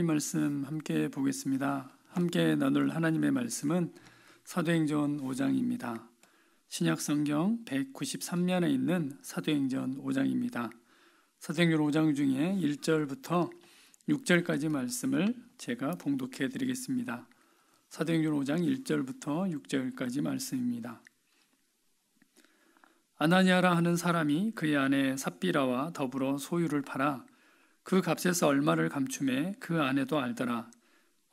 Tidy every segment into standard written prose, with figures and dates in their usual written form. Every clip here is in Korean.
말씀 함께 보겠습니다. 함께 나눌 하나님의 말씀은 사도행전 5장입니다. 신약성경 193면에 있는 사도행전 5장입니다. 사도행전 5장 중에 1절부터 6절까지 말씀을 제가 봉독해 드리겠습니다. 사도행전 5장 1절부터 6절까지 말씀입니다. 아나니아라 하는 사람이 그의 아내 삽비라와 더불어 소유를 팔아 그 값에서 얼마를 감춤해 그 아내도 알더라.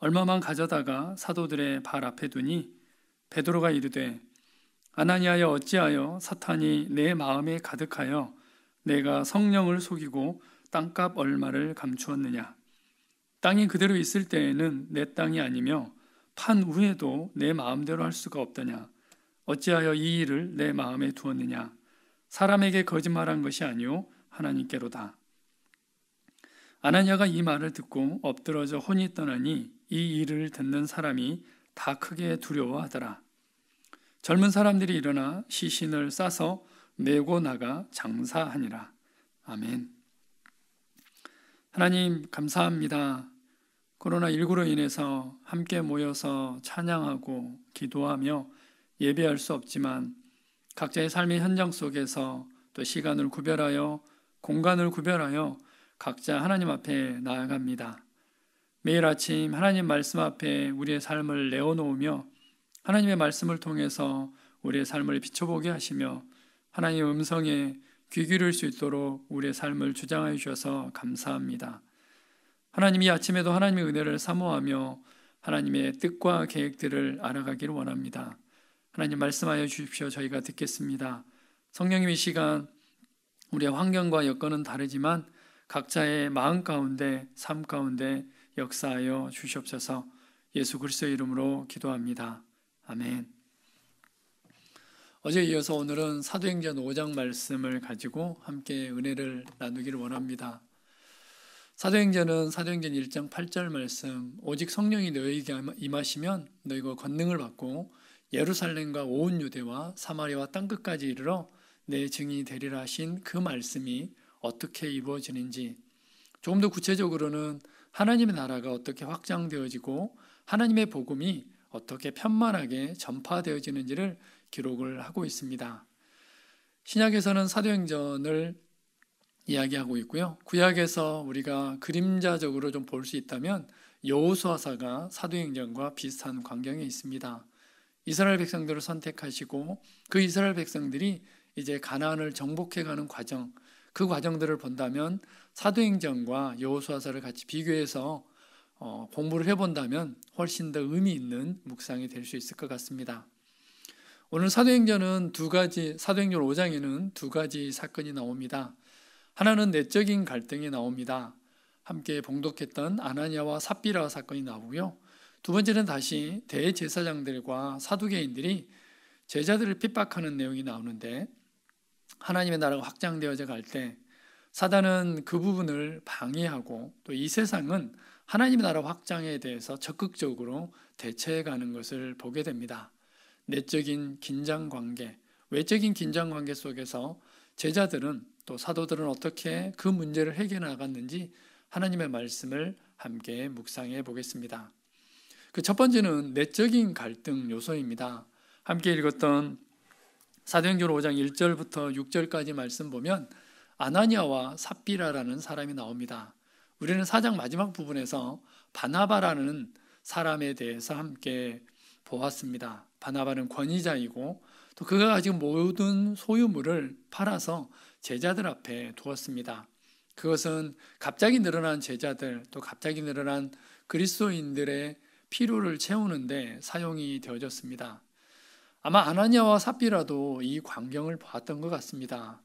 얼마만 가져다가 사도들의 발 앞에 두니 베드로가 이르되 아나니아여, 어찌하여 사탄이 내 마음에 가득하여 내가 성령을 속이고 땅값 얼마를 감추었느냐. 땅이 그대로 있을 때에는 내 땅이 아니며 판 후에도 내 마음대로 할 수가 없더냐. 어찌하여 이 일을 내 마음에 두었느냐. 사람에게 거짓말한 것이 아니오 하나님께로다. 아나니아가 이 말을 듣고 엎드러져 혼이 떠나니 이 일을 듣는 사람이 다 크게 두려워하더라. 젊은 사람들이 일어나 시신을 싸서 메고 나가 장사하니라. 아멘. 하나님 감사합니다. 코로나19로 인해서 함께 모여서 찬양하고 기도하며 예배할 수 없지만 각자의 삶의 현장 속에서 또 시간을 구별하여 공간을 구별하여 각자 하나님 앞에 나아갑니다. 매일 아침 하나님 말씀 앞에 우리의 삶을 내어놓으며 하나님의 말씀을 통해서 우리의 삶을 비춰보게 하시며 하나님의 음성에 귀 기울일 수 있도록 우리의 삶을 주장하여 주셔서 감사합니다. 하나님이 아침에도 하나님의 은혜를 사모하며 하나님의 뜻과 계획들을 알아가기를 원합니다. 하나님 말씀하여 주십시오. 저희가 듣겠습니다. 성령님 이 시간 우리의 환경과 여건은 다르지만 각자의 마음 가운데 삶 가운데 역사하여 주시옵소서. 예수 그리스도의 이름으로 기도합니다. 아멘. 어제에 이어서 오늘은 사도행전 5장 말씀을 가지고 함께 은혜를 나누기를 원합니다. 사도행전은 사도행전 1장 8절 말씀, 오직 성령이 너희에게 임하시면 너희가 권능을 받고 예루살렘과 온 유대와 사마리아와 땅끝까지 이르러 내 증인이 되리라 하신 그 말씀이 어떻게 이루어지는지, 조금 더 구체적으로는 하나님의 나라가 어떻게 확장되어지고 하나님의 복음이 어떻게 편만하게 전파되어지는지를 기록을 하고 있습니다. 신약에서는 사도행전을 이야기하고 있고요. 구약에서 우리가 그림자적으로 좀 볼 수 있다면 여호수아서가 사도행전과 비슷한 광경에 있습니다. 이스라엘 백성들을 선택하시고 그 이스라엘 백성들이 이제 가나안을 정복해가는 과정, 그 과정들을 본다면 사도행전과 여호수아서를 같이 비교해서 공부를 해본다면 훨씬 더 의미 있는 묵상이 될 수 있을 것 같습니다. 오늘 사도행전 5장에는 두 가지 사건이 나옵니다. 하나는 내적인 갈등이 나옵니다. 함께 봉독했던 아나니아와 삽비라 사건이 나오고요. 두 번째는 다시 대제사장들과 사두개인들이 제자들을 핍박하는 내용이 나오는데, 하나님의 나라가 확장되어져 갈 때 사단은 그 부분을 방해하고 또 이 세상은 하나님의 나라 확장에 대해서 적극적으로 대처해가는 것을 보게 됩니다. 내적인 긴장관계, 외적인 긴장관계 속에서 제자들은 또 사도들은 어떻게 그 문제를 해결해 나갔는지 하나님의 말씀을 함께 묵상해 보겠습니다. 그 첫 번째는 내적인 갈등 요소입니다. 함께 읽었던 사도행전 5장 1절부터 6절까지 말씀 보면 아나니아와 삽비라라는 사람이 나옵니다. 우리는 4장 마지막 부분에서 바나바라는 사람에 대해서 함께 보았습니다. 바나바는 권위자이고 또 그가 가지고 모든 소유물을 팔아서 제자들 앞에 두었습니다. 그것은 갑자기 늘어난 제자들, 또 갑자기 늘어난 그리스도인들의 필요를 채우는데 사용이 되어졌습니다. 아마 아나니아와 삽비라도 이 광경을 보았던 것 같습니다.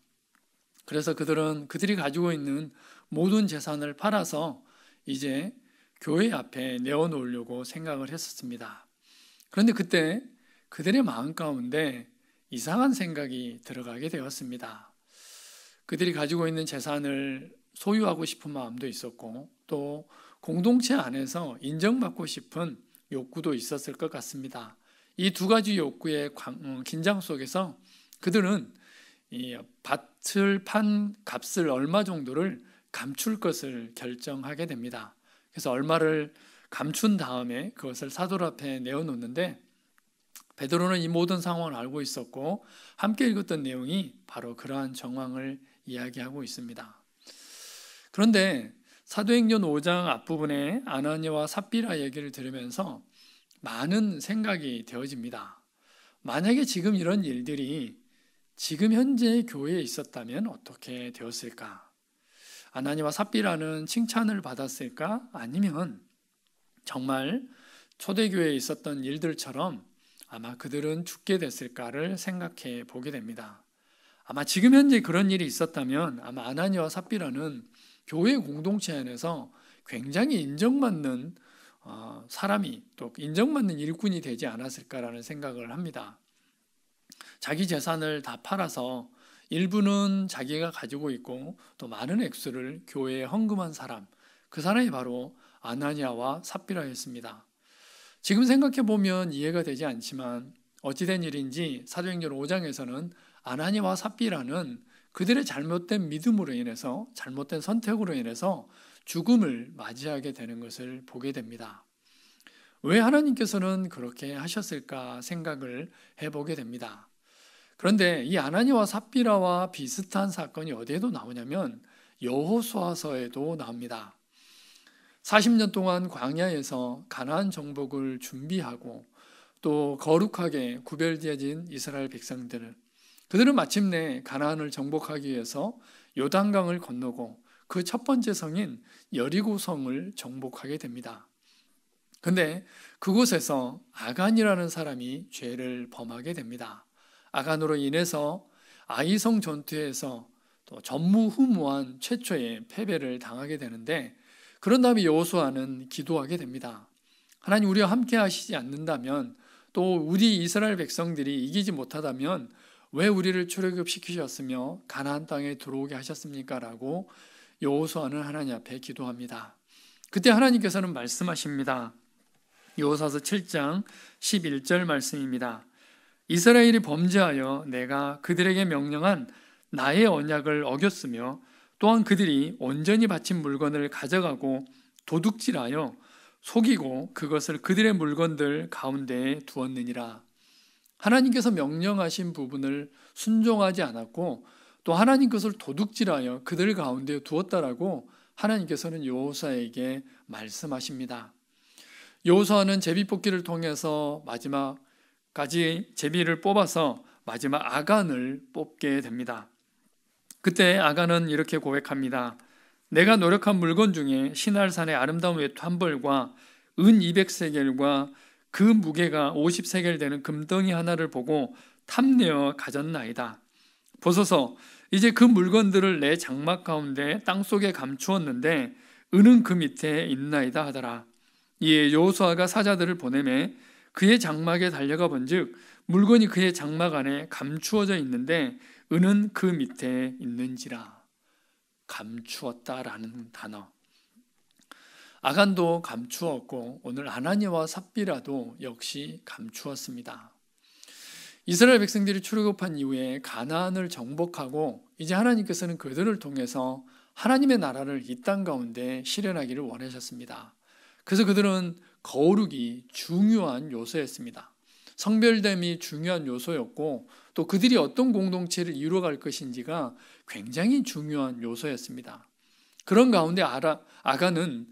그래서 그들이 가지고 있는 모든 재산을 팔아서 이제 교회 앞에 내어놓으려고 생각을 했었습니다. 그런데 그때 그들의 마음 가운데 이상한 생각이 들어가게 되었습니다. 그들이 가지고 있는 재산을 소유하고 싶은 마음도 있었고 또 공동체 안에서 인정받고 싶은 욕구도 있었을 것 같습니다. 이 두 가지 욕구의 긴장 속에서 그들은 이 밭을 판 값을 얼마 정도를 감출 것을 결정하게 됩니다. 그래서 얼마를 감춘 다음에 그것을 사도 앞에 내어놓는데, 베드로는 이 모든 상황을 알고 있었고 함께 읽었던 내용이 바로 그러한 정황을 이야기하고 있습니다. 그런데 사도행전 5장 앞부분에 아나니아와 삽비라 얘기를 들으면서 많은 생각이 되어집니다. 만약에 지금 이런 일들이 지금 현재 교회에 있었다면 어떻게 되었을까? 아나니아와 삽비라는 칭찬을 받았을까? 아니면 정말 초대교회에 있었던 일들처럼 아마 그들은 죽게 됐을까를 생각해 보게 됩니다. 아마 지금 현재 그런 일이 있었다면 아마 아나니아와 삽비라는 교회 공동체 안에서 굉장히 인정받는 사람이, 또 인정받는 일꾼이 되지 않았을까라는 생각을 합니다. 자기 재산을 다 팔아서 일부는 자기가 가지고 있고 또 많은 액수를 교회에 헌금한 사람, 그 사람이 바로 아나니아와 삽비라였습니다. 지금 생각해 보면 이해가 되지 않지만 어찌된 일인지 사도행전 5장에서는 아나니아와 삽비라는 그들의 잘못된 믿음으로 인해서, 잘못된 선택으로 인해서 죽음을 맞이하게 되는 것을 보게 됩니다. 왜 하나님께서는 그렇게 하셨을까 생각을 해보게 됩니다. 그런데 이 아나니아와 삽비라와 비슷한 사건이 어디에도 나오냐면 여호수아서에도 나옵니다. 40년 동안 광야에서 가나안 정복을 준비하고 또 거룩하게 구별되어진 이스라엘 백성들을, 그들은 마침내 가나안을 정복하기 위해서 요단강을 건너고 그 첫 번째 성인 여리고성을 정복하게 됩니다. 근데 그곳에서 아간이라는 사람이 죄를 범하게 됩니다. 아간으로 인해서 아이성 전투에서 또 전무후무한 최초의 패배를 당하게 되는데, 그런 다음에 여호수아는 기도하게 됩니다. 하나님, 우리와 함께 하시지 않는다면, 또 우리 이스라엘 백성들이 이기지 못하다면 왜 우리를 출애굽시키셨으며 가나안 땅에 들어오게 하셨습니까? 라고 여호수아는 하나님 앞에 기도합니다. 그때 하나님께서는 말씀하십니다. 여호수아서 7장 11절 말씀입니다. 이스라엘이 범죄하여 내가 그들에게 명령한 나의 언약을 어겼으며 또한 그들이 온전히 바친 물건을 가져가고 도둑질하여 속이고 그것을 그들의 물건들 가운데에 두었느니라. 하나님께서 명령하신 부분을 순종하지 않았고 또 하나님 것을 도둑질하여 그들 가운데 두었다라고 하나님께서는 여호수아에게 말씀하십니다. 여호수아는 제비뽑기를 통해서 마지막까지 제비를 뽑아서 마지막 아간을 뽑게 됩니다. 그때 아간은 이렇게 고백합니다. 내가 노력한 물건 중에 시날산의 아름다운 외투 한 벌과 은 200세겔과 그 무게가 50세겔 되는 금덩이 하나를 보고 탐내어 가졌나이다. 보소서, 이제 그 물건들을 내 장막 가운데 땅속에 감추었는데 은은 그 밑에 있나이다 하더라. 이에 여호수아가 사자들을 보내매 그의 장막에 달려가 본즉 물건이 그의 장막 안에 감추어져 있는데 은은 그 밑에 있는지라. 감추었다라는 단어. 아간도 감추었고 오늘 아나니아와 삽비라도 역시 감추었습니다. 이스라엘 백성들이 출애굽한 이후에 가나안을 정복하고 이제 하나님께서는 그들을 통해서 하나님의 나라를 이 땅 가운데 실현하기를 원하셨습니다. 그래서 그들은 거룩이 중요한 요소였습니다. 성별됨이 중요한 요소였고 또 그들이 어떤 공동체를 이루어갈 것인지가 굉장히 중요한 요소였습니다. 그런 가운데 아간은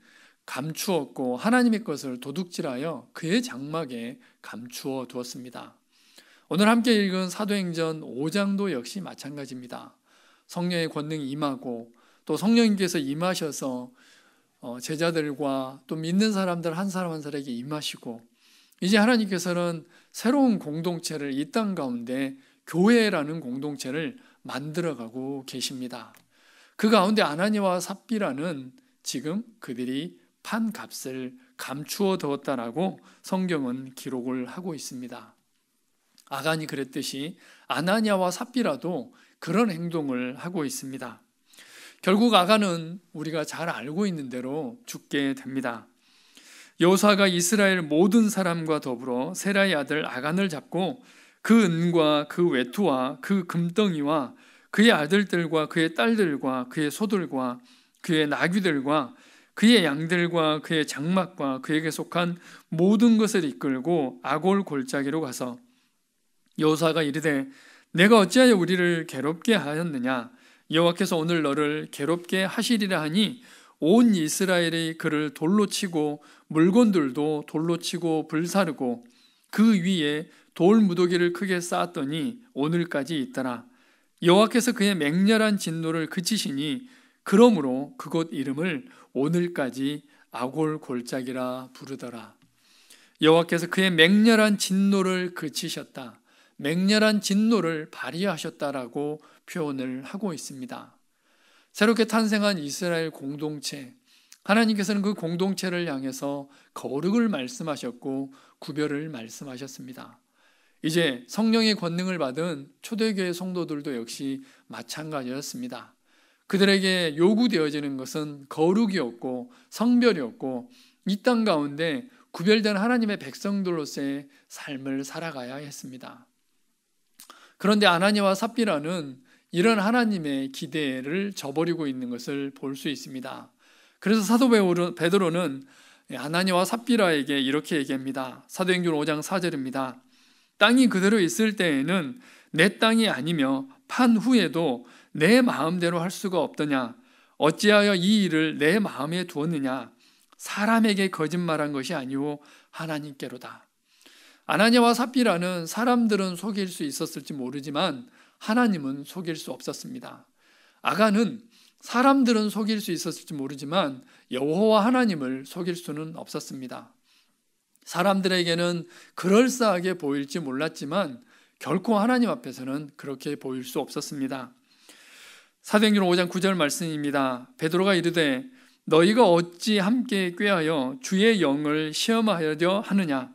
감추었고 하나님의 것을 도둑질하여 그의 장막에 감추어 두었습니다. 오늘 함께 읽은 사도행전 5장도 역시 마찬가지입니다. 성령의 권능이 임하고 또 성령님께서 임하셔서 제자들과 또 믿는 사람들 한 사람 한 사람에게 임하시고 이제 하나님께서는 새로운 공동체를 이 땅 가운데 교회라는 공동체를 만들어가고 계십니다. 그 가운데 아나니아와 삽비라는 지금 그들이 판 값을 감추어 두었다라고 성경은 기록을 하고 있습니다. 아간이 그랬듯이 아나니아와 삽비라도 그런 행동을 하고 있습니다. 결국 아간은 우리가 잘 알고 있는 대로 죽게 됩니다. 여호수아가 이스라엘 모든 사람과 더불어 세라의 아들 아간을 잡고 그 은과 그 외투와 그 금덩이와 그의 아들들과 그의 딸들과 그의 소들과 그의 나귀들과 그의 양들과 그의 장막과 그에게 속한 모든 것을 이끌고 아골 골짜기로 가서 여호사가 이르되 내가 어찌하여 우리를 괴롭게 하였느냐 여호와께서 오늘 너를 괴롭게 하시리라 하니 온 이스라엘이 그를 돌로 치고 물건들도 돌로 치고 불사르고 그 위에 돌 무더기를 크게 쌓았더니 오늘까지 있더라. 여호와께서 그의 맹렬한 진노를 그치시니 그러므로 그곳 이름을 오늘까지 아골 골짜기라 부르더라. 여호와께서 그의 맹렬한 진노를 그치셨다. 맹렬한 진노를 발휘하셨다라고 표현을 하고 있습니다. 새롭게 탄생한 이스라엘 공동체, 하나님께서는 그 공동체를 향해서 거룩을 말씀하셨고 구별을 말씀하셨습니다. 이제 성령의 권능을 받은 초대교회 성도들도 역시 마찬가지였습니다. 그들에게 요구되어지는 것은 거룩이었고 성별이었고 이 땅 가운데 구별된 하나님의 백성들로서의 삶을 살아가야 했습니다. 그런데 아나니아와 삽비라는 이런 하나님의 기대를 저버리고 있는 것을 볼 수 있습니다. 그래서 사도 베드로는 아나니아와 삽비라에게 이렇게 얘기합니다. 사도행전 5장 4절입니다. 땅이 그대로 있을 때에는 내 땅이 아니며 판 후에도 내 마음대로 할 수가 없더냐. 어찌하여 이 일을 내 마음에 두었느냐. 사람에게 거짓말한 것이 아니오 하나님께로다. 아나니아와 삽비라는 사람들은 속일 수 있었을지 모르지만 하나님은 속일 수 없었습니다. 아간은 사람들은 속일 수 있었을지 모르지만 여호와 하나님을 속일 수는 없었습니다. 사람들에게는 그럴싸하게 보일지 몰랐지만 결코 하나님 앞에서는 그렇게 보일 수 없었습니다. 사도행전 5장 9절 말씀입니다. 베드로가 이르되 너희가 어찌 함께 꾀하여 주의 영을 시험하려 하느냐.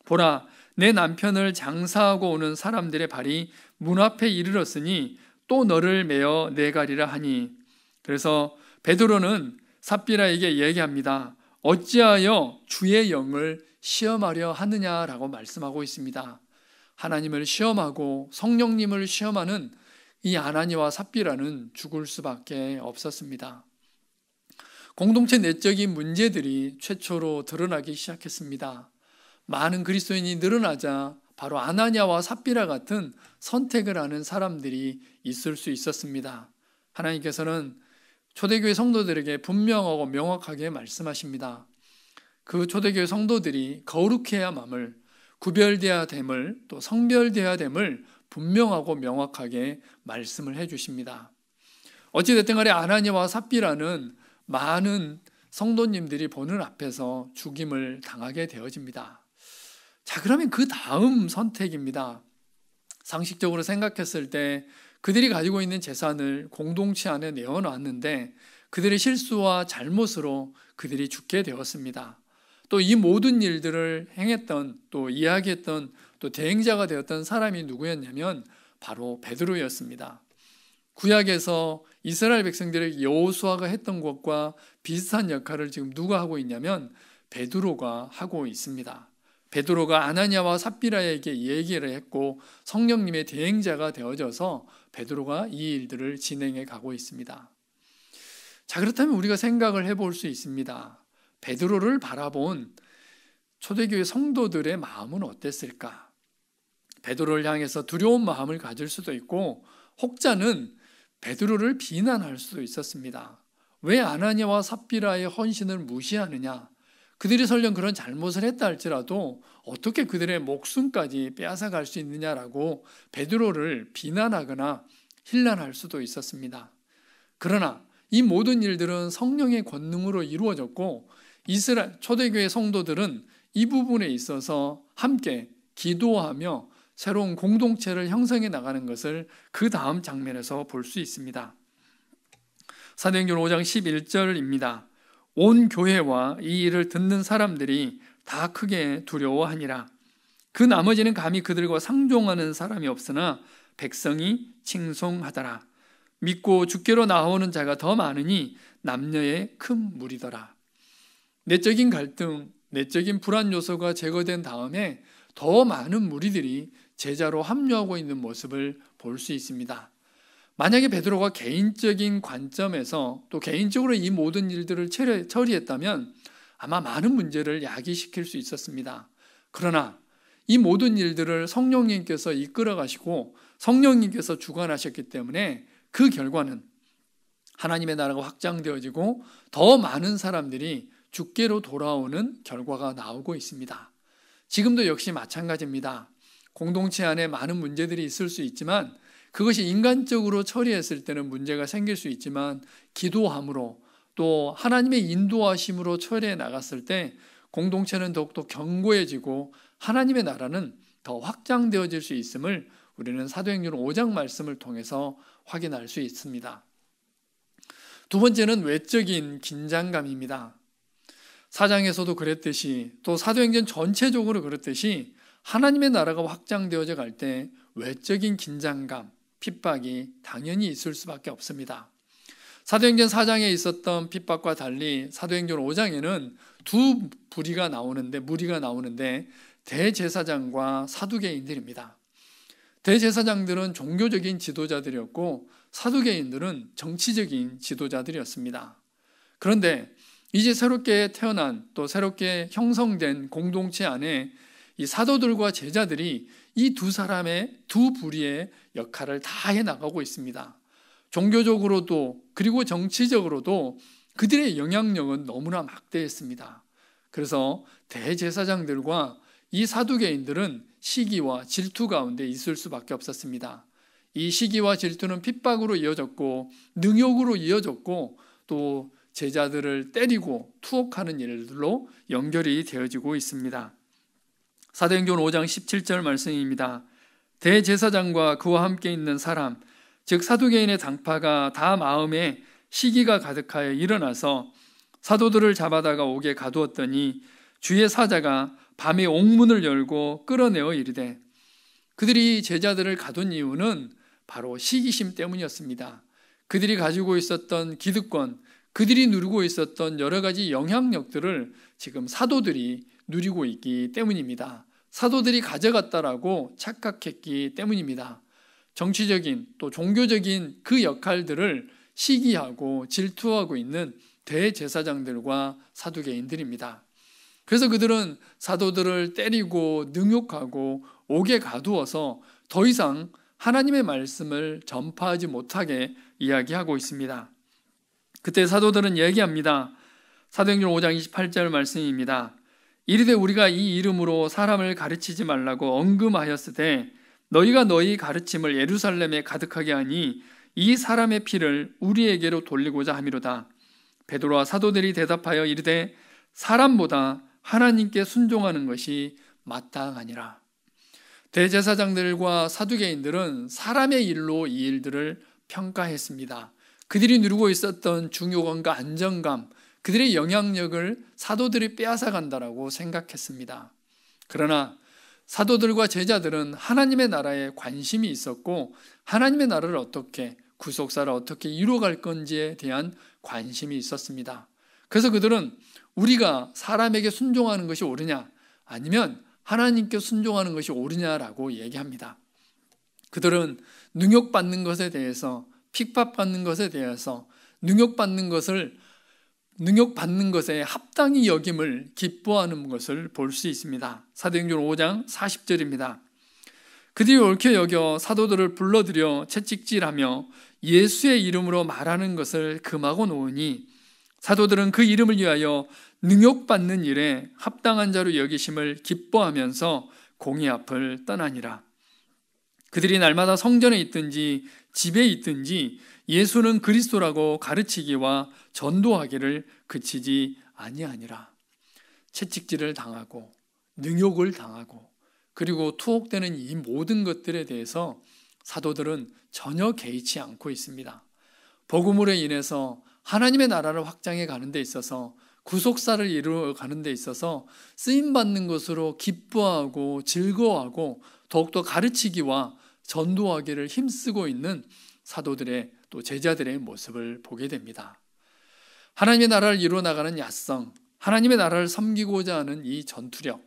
보라, 내 남편을 장사하고 오는 사람들의 발이 문 앞에 이르렀으니 또 너를 메어 내가리라 하니. 그래서 베드로는 삽비라에게 얘기합니다. 어찌하여 주의 영을 시험하려 하느냐라고 말씀하고 있습니다. 하나님을 시험하고 성령님을 시험하는 이 아나니아와 삽비라는 죽을 수밖에 없었습니다. 공동체 내적인 문제들이 최초로 드러나기 시작했습니다. 많은 그리스도인이 늘어나자 바로 아나니아와 삽비라 같은 선택을 하는 사람들이 있을 수 있었습니다. 하나님께서는 초대교회 성도들에게 분명하고 명확하게 말씀하십니다. 그 초대교회 성도들이 거룩해야 맘을, 구별되어야 됨을, 또 성별되어야 됨을 분명하고 명확하게 말씀을 해주십니다. 어찌됐든 간에 아나니아와 삽비라는 많은 성도님들이 보는 앞에서 죽임을 당하게 되어집니다. 자, 그러면 그 다음 선택입니다. 상식적으로 생각했을 때 그들이 가지고 있는 재산을 공동체 안에 내어놨는데 그들의 실수와 잘못으로 그들이 죽게 되었습니다. 또 이 모든 일들을 행했던, 또 이야기했던, 또 대행자가 되었던 사람이 누구였냐면 바로 베드로였습니다. 구약에서 이스라엘 백성들에게 여호수아가 했던 것과 비슷한 역할을 지금 누가 하고 있냐면 베드로가 하고 있습니다. 베드로가 아나니아와 삽비라에게 얘기를 했고 성령님의 대행자가 되어져서 베드로가 이 일들을 진행해 가고 있습니다. 자, 그렇다면 우리가 생각을 해볼 수 있습니다. 베드로를 바라본 초대교회 성도들의 마음은 어땠을까? 베드로를 향해서 두려운 마음을 가질 수도 있고 혹자는 베드로를 비난할 수도 있었습니다. 왜 아나니아와 삽비라의 헌신을 무시하느냐? 그들이 설령 그런 잘못을 했다 할지라도 어떻게 그들의 목숨까지 빼앗아갈 수 있느냐라고 베드로를 비난하거나 힐난할 수도 있었습니다. 그러나 이 모든 일들은 성령의 권능으로 이루어졌고 이스라엘 초대교회 성도들은 이 부분에 있어서 함께 기도하며 새로운 공동체를 형성해 나가는 것을 그 다음 장면에서 볼 수 있습니다. 사도행전 5장 11절입니다. 온 교회와 이 일을 듣는 사람들이 다 크게 두려워하니라. 그 나머지는 감히 그들과 상종하는 사람이 없으나 백성이 칭송하더라. 믿고 주께로 나오는 자가 더 많으니 남녀의 큰 무리더라. 내적인 갈등, 내적인 불안 요소가 제거된 다음에 더 많은 무리들이 제자로 합류하고 있는 모습을 볼 수 있습니다. 만약에 베드로가 개인적인 관점에서 또 개인적으로 이 모든 일들을 처리했다면 아마 많은 문제를 야기시킬 수 있었습니다. 그러나 이 모든 일들을 성령님께서 이끌어 가시고 성령님께서 주관하셨기 때문에 그 결과는 하나님의 나라가 확장되어지고 더 많은 사람들이 주께로 돌아오는 결과가 나오고 있습니다. 지금도 역시 마찬가지입니다. 공동체 안에 많은 문제들이 있을 수 있지만 그것이 인간적으로 처리했을 때는 문제가 생길 수 있지만 기도함으로 또 하나님의 인도하심으로 처리해 나갔을 때 공동체는 더욱더 견고해지고 하나님의 나라는 더 확장되어질 수 있음을 우리는 사도행전 5장 말씀을 통해서 확인할 수 있습니다. 두 번째는 외적인 긴장감입니다. 4장에서도 그랬듯이 또 사도행전 전체적으로 그렇듯이 하나님의 나라가 확장되어져 갈 때 외적인 긴장감, 핍박이 당연히 있을 수밖에 없습니다. 사도행전 4장에 있었던 핍박과 달리 사도행전 5장에는 두 무리가 나오는데 대제사장과 사두개인들입니다. 대제사장들은 종교적인 지도자들이었고 사두개인들은 정치적인 지도자들이었습니다. 그런데 이제 새롭게 태어난 또 새롭게 형성된 공동체 안에 이 사도들과 제자들이 이 두 부리의 역할을 다 해나가고 있습니다. 종교적으로도 그리고 정치적으로도 그들의 영향력은 너무나 막대했습니다. 그래서 대제사장들과 이 사두개인들은 시기와 질투 가운데 있을 수밖에 없었습니다. 이 시기와 질투는 핍박으로 이어졌고 능욕으로 이어졌고 또 제자들을 때리고 투옥하는 일들로 연결이 되어지고 있습니다. 사도행전 5장 17절 말씀입니다. 대제사장과 그와 함께 있는 사람 즉 사두개인의 당파가 다 마음에 시기가 가득하여 일어나서 사도들을 잡아다가 옥에 가두었더니 주의 사자가 밤에 옥문을 열고 끌어내어 이르되, 그들이 제자들을 가둔 이유는 바로 시기심 때문이었습니다. 그들이 가지고 있었던 기득권, 그들이 누리고 있었던 여러 가지 영향력들을 지금 사도들이 누리고 있기 때문입니다. 사도들이 가져갔다라고 착각했기 때문입니다. 정치적인 또 종교적인 그 역할들을 시기하고 질투하고 있는 대제사장들과 사두개인들입니다. 그래서 그들은 사도들을 때리고 능욕하고 옥에 가두어서 더 이상 하나님의 말씀을 전파하지 못하게 이야기하고 있습니다. 그때 사도들은 얘기합니다. 사도행전 5장 28절 말씀입니다. 이르되 우리가 이 이름으로 사람을 가르치지 말라고 언금하였으되 너희가 너희 가르침을 예루살렘에 가득하게 하니 이 사람의 피를 우리에게로 돌리고자 함이로다. 베드로와 사도들이 대답하여 이르되 사람보다 하나님께 순종하는 것이 마땅하니라. 대제사장들과 사두개인들은 사람의 일로 이 일들을 평가했습니다. 그들이 누리고 있었던 중요감과 안정감, 그들의 영향력을 사도들이 빼앗아간다라고 생각했습니다. 그러나 사도들과 제자들은 하나님의 나라에 관심이 있었고 하나님의 나라를 어떻게, 구속사를 어떻게 이루어갈 건지에 대한 관심이 있었습니다. 그래서 그들은 우리가 사람에게 순종하는 것이 옳으냐 아니면 하나님께 순종하는 것이 옳으냐라고 얘기합니다. 그들은 능욕받는 것에 대해서, 핍박받는 것에 대해서 능욕받는 것에 합당히 여김을 기뻐하는 것을 볼 수 있습니다. 사도행전 5장 40절입니다. 그들이 옳게 여겨 사도들을 불러들여 채찍질하며 예수의 이름으로 말하는 것을 금하고 놓으니 사도들은 그 이름을 위하여 능욕받는 일에 합당한 자로 여기심을 기뻐하면서 공의 앞을 떠나니라. 그들이 날마다 성전에 있든지 집에 있든지 예수는 그리스도라고 가르치기와 전도하기를 그치지 아니하니라. 채찍질을 당하고 능욕을 당하고 그리고 투옥되는 이 모든 것들에 대해서 사도들은 전혀 개의치 않고 있습니다. 복음으로 인해서 하나님의 나라를 확장해 가는 데 있어서, 구속사를 이루어 가는 데 있어서 쓰임받는 것으로 기뻐하고 즐거워하고 더욱더 가르치기와 전도하기를 힘쓰고 있는 사도들의 또 제자들의 모습을 보게 됩니다. 하나님의 나라를 이루어 나가는 야성, 하나님의 나라를 섬기고자 하는 이 전투력,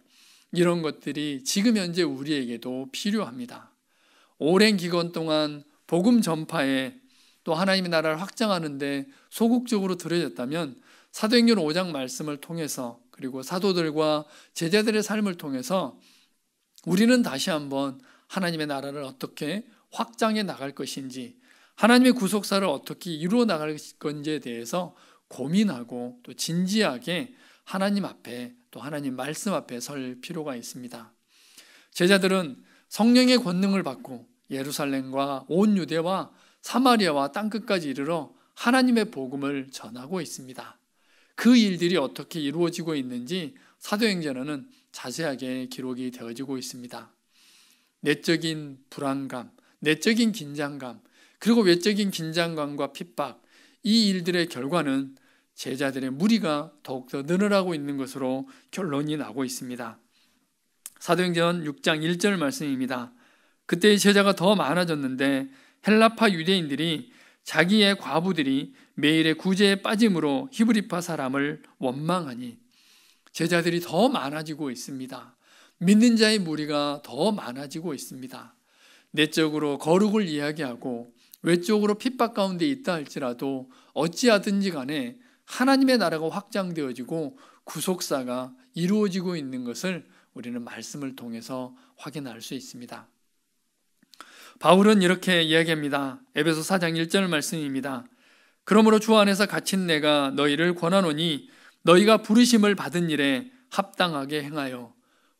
이런 것들이 지금 현재 우리에게도 필요합니다. 오랜 기간 동안 복음 전파에 또 하나님의 나라를 확장하는데 소극적으로 들여졌다면 사도행전 5장 말씀을 통해서 그리고 사도들과 제자들의 삶을 통해서 우리는 다시 한번 하나님의 나라를 어떻게 확장해 나갈 것인지, 하나님의 구속사를 어떻게 이루어 나갈 건지에 대해서 고민하고 또 진지하게 하나님 앞에 또 하나님 말씀 앞에 설 필요가 있습니다. 제자들은 성령의 권능을 받고 예루살렘과 온 유대와 사마리아와 땅끝까지 이르러 하나님의 복음을 전하고 있습니다. 그 일들이 어떻게 이루어지고 있는지 사도행전에는 자세하게 기록이 되어지고 있습니다. 내적인 불안감, 내적인 긴장감, 그리고 외적인 긴장감과 핍박, 이 일들의 결과는 제자들의 무리가 더욱더 늘어나고 있는 것으로 결론이 나고 있습니다. 사도행전 6장 1절 말씀입니다. 그때의 제자가 더 많아졌는데 헬라파 유대인들이 자기의 과부들이 매일의 구제에 빠짐으로 히브리파 사람을 원망하니, 제자들이 더 많아지고 있습니다. 믿는 자의 무리가 더 많아지고 있습니다. 내적으로 거룩을 이야기하고 외적으로 핍박 가운데 있다 할지라도 어찌하든지 간에 하나님의 나라가 확장되어지고 구속사가 이루어지고 있는 것을 우리는 말씀을 통해서 확인할 수 있습니다. 바울은 이렇게 이야기합니다. 에베소 4장 1절 말씀입니다. 그러므로 주 안에서 갇힌 내가 너희를 권하노니 너희가 부르심을 받은 일에 합당하게 행하여,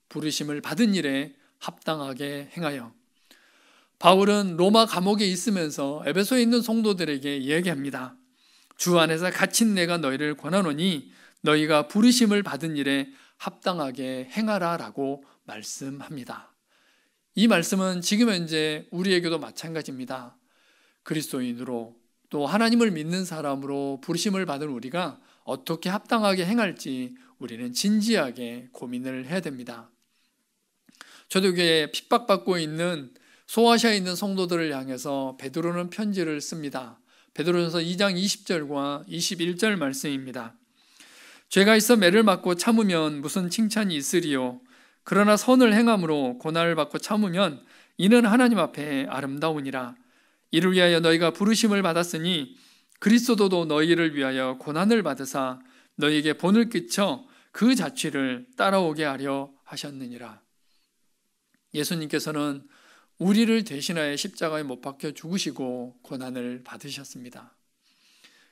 부르심을 받은 일에 합당하게 행하여. 바울은 로마 감옥에 있으면서 에베소에 있는 성도들에게 이야기합니다. 주 안에서 갇힌 내가 너희를 권하노니 너희가 부르심을 받은 일에 합당하게 행하라 라고 말씀합니다. 이 말씀은 지금 현재 우리에게도 마찬가지입니다. 그리스도인으로 또 하나님을 믿는 사람으로 부르심을 받은 우리가 어떻게 합당하게 행할지 우리는 진지하게 고민을 해야 됩니다. 초대교회에 핍박받고 있는 소아시아에 있는 성도들을 향해서 베드로는 편지를 씁니다. 베드로전서 2장 20절과 21절 말씀입니다. 죄가 있어 매를 맞고 참으면 무슨 칭찬이 있으리요. 그러나 선을 행함으로 고난을 받고 참으면 이는 하나님 앞에 아름다우니라. 이를 위하여 너희가 부르심을 받았으니 그리스도도 너희를 위하여 고난을 받으사 너희에게 본을 끼쳐 그 자취를 따라오게 하려 하셨느니라. 예수님께서는 우리를 대신하여 십자가에 못 박혀 죽으시고 고난을 받으셨습니다.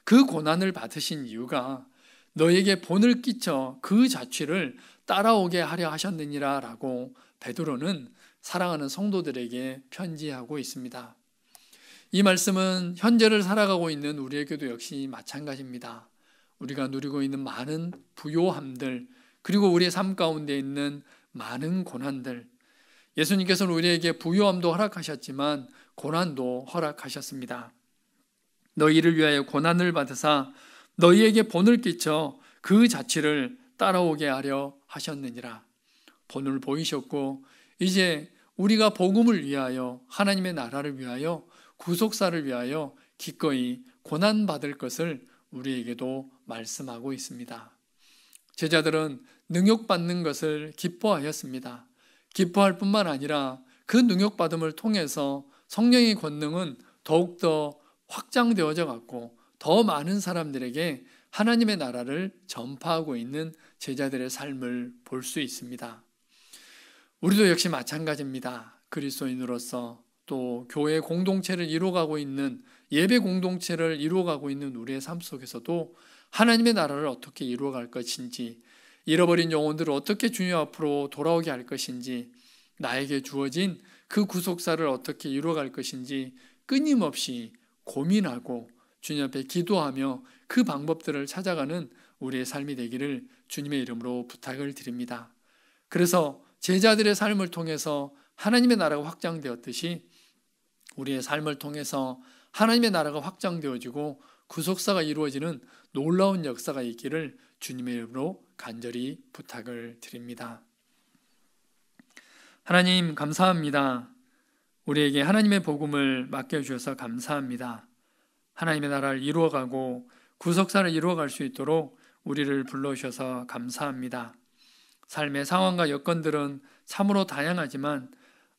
그 고난을 받으신 이유가 너희에게 본을 끼쳐 그 자취를 따라오게 하려 하셨느니라 라고 베드로는 사랑하는 성도들에게 편지하고 있습니다. 이 말씀은 현재를 살아가고 있는 우리에게도 역시 마찬가지입니다. 우리가 누리고 있는 많은 부요함들, 그리고 우리의 삶 가운데 있는 많은 고난들, 예수님께서는 우리에게 부요함도 허락하셨지만 고난도 허락하셨습니다. 너희를 위하여 고난을 받으사 너희에게 본을 끼쳐 그 자취를 따라오게 하려 하셨느니라. 본을 보이셨고 이제 우리가 복음을 위하여, 하나님의 나라를 위하여, 구속사를 위하여 기꺼이 고난받을 것을 우리에게도 말씀하고 있습니다. 제자들은 능욕받는 것을 기뻐하였습니다. 기뻐할 뿐만 아니라 그 능욕받음을 통해서 성령의 권능은 더욱더 확장되어져 갔고 더 많은 사람들에게 하나님의 나라를 전파하고 있는 제자들의 삶을 볼 수 있습니다. 우리도 역시 마찬가지입니다. 그리스도인으로서 또 교회 공동체를 이루어가고 있는, 예배 공동체를 이루어가고 있는 우리의 삶 속에서도 하나님의 나라를 어떻게 이루어갈 것인지, 잃어버린 영혼들을 어떻게 주님 앞으로 돌아오게 할 것인지, 나에게 주어진 그 구속사를 어떻게 이루어갈 것인지 끊임없이 고민하고 주님 앞에 기도하며 그 방법들을 찾아가는 우리의 삶이 되기를 주님의 이름으로 부탁을 드립니다. 그래서 제자들의 삶을 통해서 하나님의 나라가 확장되었듯이 우리의 삶을 통해서 하나님의 나라가 확장되어지고 구속사가 이루어지는 놀라운 역사가 있기를 주님의 이름으로 간절히 부탁을 드립니다. 하나님 감사합니다. 우리에게 하나님의 복음을 맡겨주셔서 감사합니다. 하나님의 나라를 이루어가고 구속사를 이루어갈 수 있도록 우리를 불러주셔서 감사합니다. 삶의 상황과 여건들은 참으로 다양하지만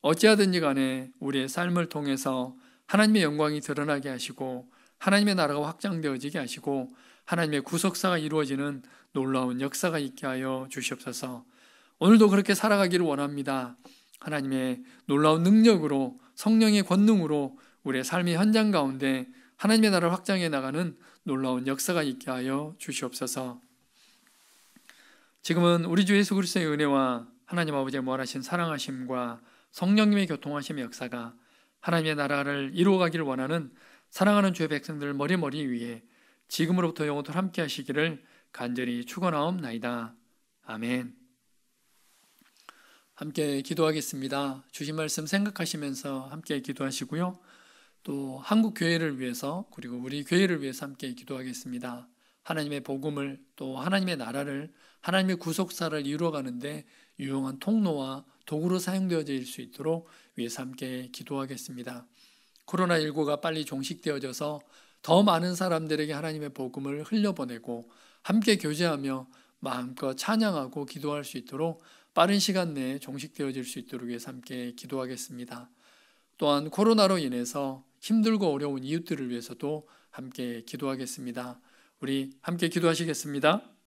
어찌하든지 간에 우리의 삶을 통해서 하나님의 영광이 드러나게 하시고 하나님의 나라가 확장되어지게 하시고 하나님의 구속사가 이루어지는 놀라운 역사가 있게 하여 주시옵소서. 오늘도 그렇게 살아가기를 원합니다. 하나님의 놀라운 능력으로, 성령의 권능으로 우리의 삶의 현장 가운데 하나님의 나라를 확장해 나가는 놀라운 역사가 있게 하여 주시옵소서. 지금은 우리 주 예수 그리스도의 은혜와 하나님 아버지의 무한하신 사랑하심과 성령님의 교통하심의 역사가 하나님의 나라를 이루어가기를 원하는 사랑하는 주의 백성들 머리머리 위에 지금으로부터 영원토록 함께 하시기를 간절히 축원하옵나이다. 아멘. 함께 기도하겠습니다. 주신 말씀 생각하시면서 함께 기도하시고요. 또 한국 교회를 위해서 그리고 우리 교회를 위해서 함께 기도하겠습니다. 하나님의 복음을 또 하나님의 나라를 하나님의 구속사를 이루어가는데 유용한 통로와 도구로 사용되어질 수 있도록 위해서 함께 기도하겠습니다. 코로나19가 빨리 종식되어져서 더 많은 사람들에게 하나님의 복음을 흘려보내고 함께 교제하며 마음껏 찬양하고 기도할 수 있도록 빠른 시간 내에 종식되어질 수 있도록 위해서 함께 기도하겠습니다. 또한 코로나로 인해서 힘들고 어려운 이웃들을 위해서도 함께 기도하겠습니다. 우리 함께 기도하시겠습니다.